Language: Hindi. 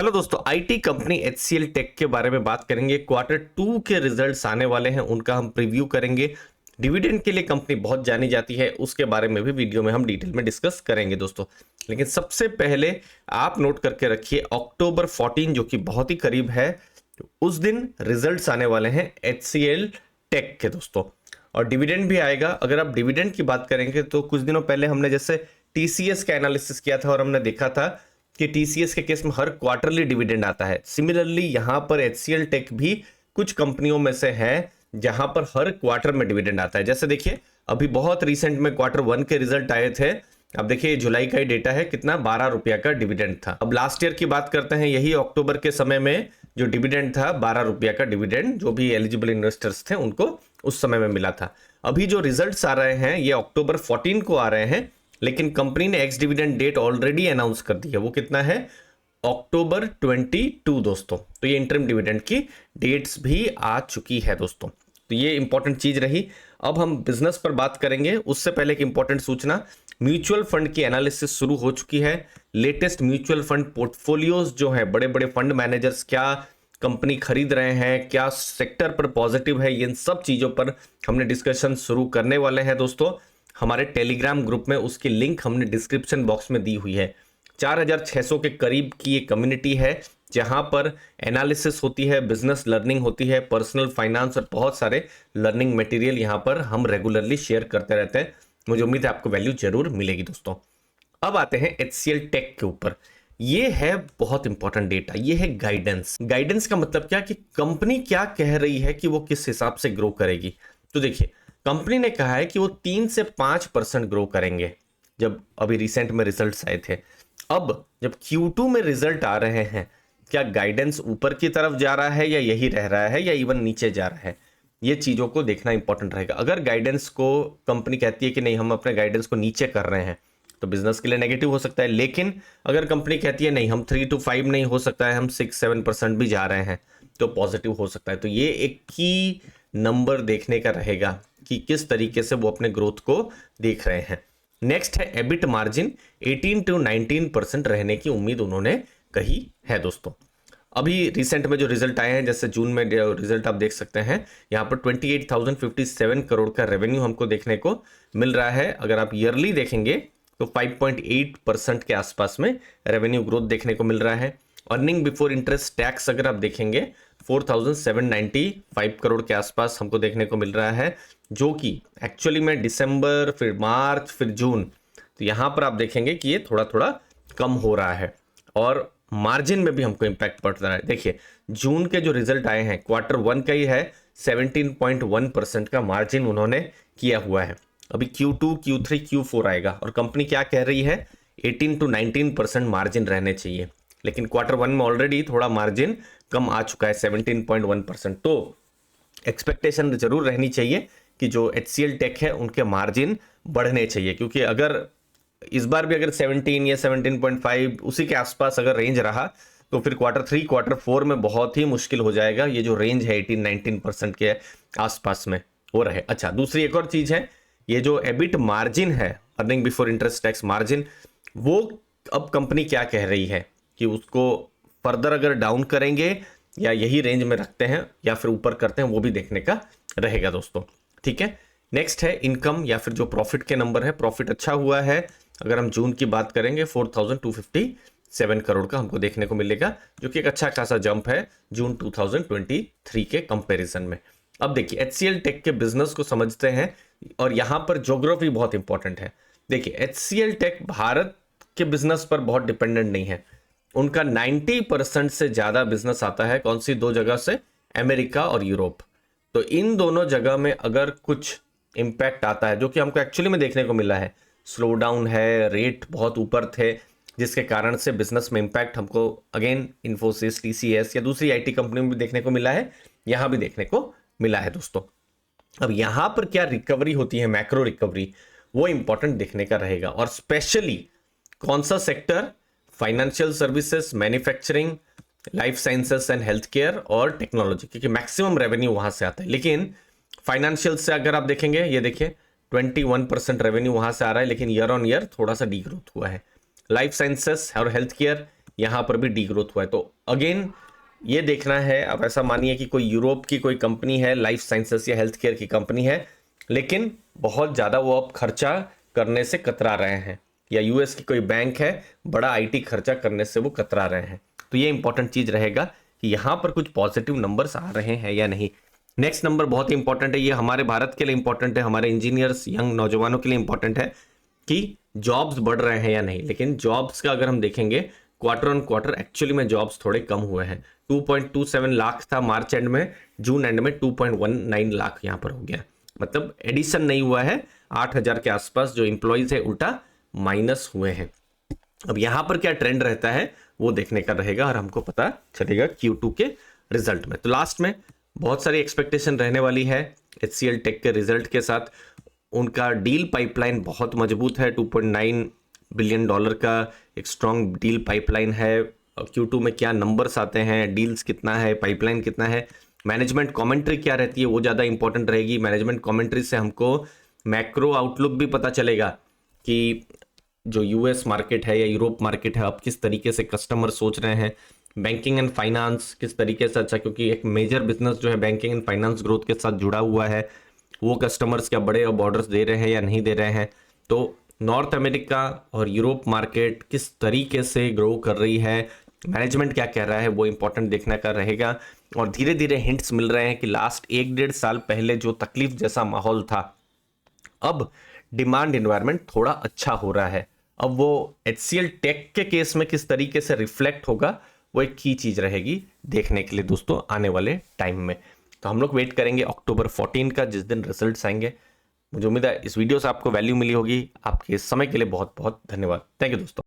हेलो दोस्तों, आईटी कंपनी एचसीएल टेक के बारे में बात करेंगे। क्वार्टर 2 के रिजल्ट्स आने वाले हैं, उनका हम प्रीव्यू करेंगे। डिविडेंड के लिए कंपनी बहुत जानी जाती है, उसके बारे में भी वीडियो में हम डिटेल में डिस्कस करेंगे दोस्तों। लेकिन सबसे पहले आप नोट करके रखिए, अक्टूबर 14 जो कि बहुत ही करीब है, उस दिन रिजल्ट्स आने वाले हैं एचसीएल टेक के दोस्तों, और डिविडेंड भी आएगा। अगर आप डिविडेंड की बात करेंगे तो कुछ दिनों पहले हमने जैसे टीसीएस का एनालिसिस किया था और हमने देखा था कि टीसीएस के केस में हर क्वार्टरली डिविडेंड आता है। सिमिलरली यहां पर एचसीएल टेक भी कुछ कंपनियों में से है जहां पर हर क्वार्टर में डिविडेंड आता है। जैसे देखिए, अभी बहुत रिसेंट में क्वार्टर 1 के रिजल्ट आए थे। अब देखिए जुलाई का ही डेटा है, कितना 12 रुपया का डिविडेंड था। अब लास्ट ईयर की बात करते हैं, यही अक्टूबर के समय में जो डिविडेंड था 12 रुपया का डिविडेंड, जो भी एलिजिबल इन्वेस्टर्स थे उनको उस समय में मिला था। अभी जो रिजल्ट्स आ रहे हैं ये अक्टूबर 14 को आ रहे हैं, लेकिन कंपनी ने ex dividend date already announce कर दी है। वो कितना है? अक्टूबर 22 दोस्तों। तो ये इंटरिम डिविडेंड की डेट्स भी आ चुकी है दोस्तों, तो ये इंपॉर्टेंट चीज रही। अब हम बिजनेस पर बात करेंगे, उससे पहले एक इंपॉर्टेंट सूचना, म्यूचुअल फंड की एनालिसिस शुरू हो चुकी है। लेटेस्ट म्यूचुअल फंड पोर्टफोलियोज जो है, बड़े बड़े फंड मैनेजर्स क्या कंपनी खरीद रहे हैं, क्या सेक्टर पर पॉजिटिव है, इन सब चीजों पर हमने डिस्कशन शुरू करने वाले हैं दोस्तों। हमारे टेलीग्राम ग्रुप में उसकी लिंक हमने डिस्क्रिप्शन बॉक्स में दी हुई है। 4600 के करीब की ये कम्युनिटी है जहां पर एनालिसिस होती है, बिजनेस लर्निंग होती है, पर्सनल फाइनेंस और बहुत सारे लर्निंग मटेरियल यहां पर हम रेगुलरली शेयर करते रहते हैं। मुझे उम्मीद है आपको वैल्यू जरूर मिलेगी दोस्तों। अब आते हैं एचसीएल टेक के ऊपर। ये है बहुत इंपॉर्टेंट डेटा, ये है गाइडेंस। गाइडेंस का मतलब क्या कि कंपनी क्या कह रही है कि वो किस हिसाब से ग्रो करेगी। तो देखिए, कंपनी ने कहा है कि वो 3 से 5% ग्रो करेंगे, जब अभी रिसेंट में रिजल्ट्स आए थे। अब जब Q2 में रिजल्ट आ रहे हैं, क्या गाइडेंस ऊपर की तरफ जा रहा है या यही रह रहा है या इवन नीचे जा रहा है, ये चीजों को देखना इंपॉर्टेंट रहेगा। अगर गाइडेंस को कंपनी कहती है कि नहीं, हम अपने गाइडेंस को नीचे कर रहे हैं, तो बिजनेस के लिए नेगेटिव हो सकता है। लेकिन अगर कंपनी कहती है नहीं, हम 3 to 5 नहीं, हो सकता है हम 6-7% भी जा रहे हैं, तो पॉजिटिव हो सकता है। तो ये एक की नंबर देखने का रहेगा कि किस तरीके से वो अपने ग्रोथ को देख रहे हैं। नेक्स्ट है एबिट मार्जिन, 18 to 19% रहने की उम्मीद उन्होंने कही है दोस्तों। अभी रिसेंट में जो रिजल्ट आए हैं, जैसे जून में रिजल्ट आप देख सकते हैं, यहाँ पर 28,057 करोड़ का रेवेन्यू हमको देखने को मिल रहा है। अगर आप ईयरली देखेंगे तो 5.8% के आसपास में रेवेन्यू ग्रोथ देखने को मिल रहा है। अर्निंग बिफोर इंटरेस्ट टैक्स अगर आप देखेंगे 4,795 करोड़ के आसपास हमको देखने को मिल रहा है, जो कि एक्चुअली में दिसंबर, फिर मार्च, फिर जून, तो यहां पर आप देखेंगे कि ये थोड़ा थोड़ा कम हो रहा है। और मार्जिन में भी हमको इंपैक्ट पड़ रहा है। देखिए, जून के जो रिजल्ट आए हैं, क्वार्टर 1 का ही है, 17.1% का मार्जिन उन्होंने किया हुआ है। अभी Q2, Q3, Q4 आएगा और कंपनी क्या कह रही है, 18 to 19% मार्जिन रहने चाहिए। लेकिन क्वार्टर 1 में ऑलरेडी थोड़ा मार्जिन कम आ चुका है, 17.1%। तो एक्सपेक्टेशन जरूर रहनी चाहिए कि जो एचसीएल टेक है उनके मार्जिन बढ़ने चाहिए, क्योंकि अगर इस बार भी अगर 17 या 17.5 उसी के आसपास अगर रेंज रहा, तो फिर क्वार्टर 3, क्वार्टर 4 में बहुत ही मुश्किल हो जाएगा ये जो रेंज है 18-19% के आसपास में वो रहे। अच्छा, दूसरी एक और चीज है, ये जो एबिट मार्जिन है, earning before interest tax margin, वो अब कंपनी क्या कह रही है कि उसको फर्दर अगर डाउन करेंगे या यही रेंज में रखते हैं या फिर ऊपर करते हैं, वो भी देखने का रहेगा दोस्तों। ठीक है, नेक्स्ट है इनकम या फिर जो प्रॉफिट के नंबर है। प्रॉफिट अच्छा हुआ है, अगर हम जून की बात करेंगे 4,257 करोड़ का हमको देखने को मिलेगा, जो कि एक अच्छा खासा जंप है जून 2023 के कंपैरिजन में। अब देखिए, एचसीएल टेक के बिजनेस को समझते हैं, और यहां पर ज्योग्राफी बहुत इंपॉर्टेंट है। देखिए, एचसीएल टेक भारत के बिजनेस पर बहुत डिपेंडेंट नहीं है। उनका 90% से ज्यादा बिजनेस आता है कौन सी 2 जगह से, अमेरिका और यूरोप। तो इन दोनों जगह में अगर कुछ इंपैक्ट आता है, जो कि हमको एक्चुअली में देखने को मिला है, स्लो डाउन है, रेट बहुत ऊपर थे, जिसके कारण से बिजनेस में इंपैक्ट हमको अगेन इन्फोसिस, टीसीएस या दूसरी आईटी कंपनी में भी देखने को मिला है, यहां भी देखने को मिला है दोस्तों। अब यहां पर क्या रिकवरी होती है, मैक्रो रिकवरी, वो इंपॉर्टेंट देखने का रहेगा। और स्पेशली कौन सा sector, financial services, manufacturing, life sciences and health care और टेक्नोलॉजी, क्योंकि मैक्सिमम रेवेन्यू वहां से आता है। लेकिन फाइनेंशियल से अगर आप देखेंगे, ये देखिए 21% रेवेन्यू वहां से आ रहा है, लेकिन ईयर ऑन ईयर थोड़ा सा डी ग्रोथ हुआ है। लाइफ साइंसेस और हेल्थ केयर, यहाँ पर भी डी ग्रोथ हुआ है। तो अगेन ये देखना है, अब ऐसा मानिए कि कोई यूरोप की कोई कंपनी है, लाइफ साइंसेस या हेल्थ केयर की कंपनी है, लेकिन बहुत ज़्यादा वो अब खर्चा करने से कतरा रहे हैं, या यूएस की कोई बैंक है, बड़ा आईटी खर्चा करने से वो कतरा रहे हैं। तो ये इंपॉर्टेंट चीज़ रहेगा कि यहाँ पर कुछ पॉजिटिव नंबर्स आ रहे हैं या नहीं। नेक्स्ट नंबर बहुत ही इंपॉर्टेंट है, ये हमारे भारत के लिए इंपॉर्टेंट है, हमारे इंजीनियर्स यंग नौजवानों के लिए इंपॉर्टेंट है कि जॉब्स बढ़ रहे हैं या नहीं। लेकिन जॉब्स का अगर हम देखेंगे क्वार्टर ऑन क्वार्टर एक्चुअली में जॉब्स थोड़े कम हुए हैं। 2.27 लाख था मार्च एंड में, जून एंड में 2.19 लाख यहाँ पर हो गया, मतलब एडिशन नहीं हुआ है। 8,000 के आसपास जो इंप्लॉइज है उल्टा माइनस हुए हैं। अब यहाँ पर क्या ट्रेंड रहता है वो देखने का रहेगा और हमको पता चलेगा Q2 के रिजल्ट में। तो लास्ट में बहुत सारी एक्सपेक्टेशन रहने वाली है HCL टेक के रिजल्ट के साथ। उनका डील पाइपलाइन बहुत मजबूत है, $2.9 बिलियन का एक स्ट्रॉन्ग डील पाइपलाइन है। Q2 में क्या नंबर्स आते हैं, डील्स कितना है, पाइपलाइन कितना है, मैनेजमेंट कमेंट्री क्या रहती है वो ज़्यादा इंपॉर्टेंट रहेगी। मैनेजमेंट कमेंट्री से हमको मैक्रो आउटलुक भी पता चलेगा कि जो यूएस मार्केट है या यूरोप मार्केट है अब किस तरीके से कस्टमर सोच रहे हैं, बैंकिंग एंड फाइनेंस किस तरीके से अच्छा, क्योंकि एक मेजर बिजनेस जो है बैंकिंग एंड फाइनेंस ग्रोथ के साथ जुड़ा हुआ है, वो कस्टमर्स क्या बड़े ऑर्डर्स दे रहे हैं या नहीं दे रहे हैं। तो नॉर्थ अमेरिका और यूरोप मार्केट किस तरीके से ग्रो कर रही है, मैनेजमेंट क्या कह रहा है, वो इंपॉर्टेंट देखने का रहेगा। और धीरे धीरे हिंट्स मिल रहे हैं कि लास्ट 1-1.5 साल पहले जो तकलीफ जैसा माहौल था, अब डिमांड इन्वायरमेंट थोड़ा अच्छा हो रहा है। अब वो HCL टेक के केस में किस तरीके से रिफ्लेक्ट होगा वो एक की चीज रहेगी देखने के लिए दोस्तों आने वाले टाइम में। तो हम लोग वेट करेंगे अक्टूबर 14 का, जिस दिन रिजल्ट्स आएंगे। मुझे उम्मीद है इस वीडियो से आपको वैल्यू मिली होगी। आपके इस समय के लिए बहुत बहुत धन्यवाद। थैंक यू दोस्तों।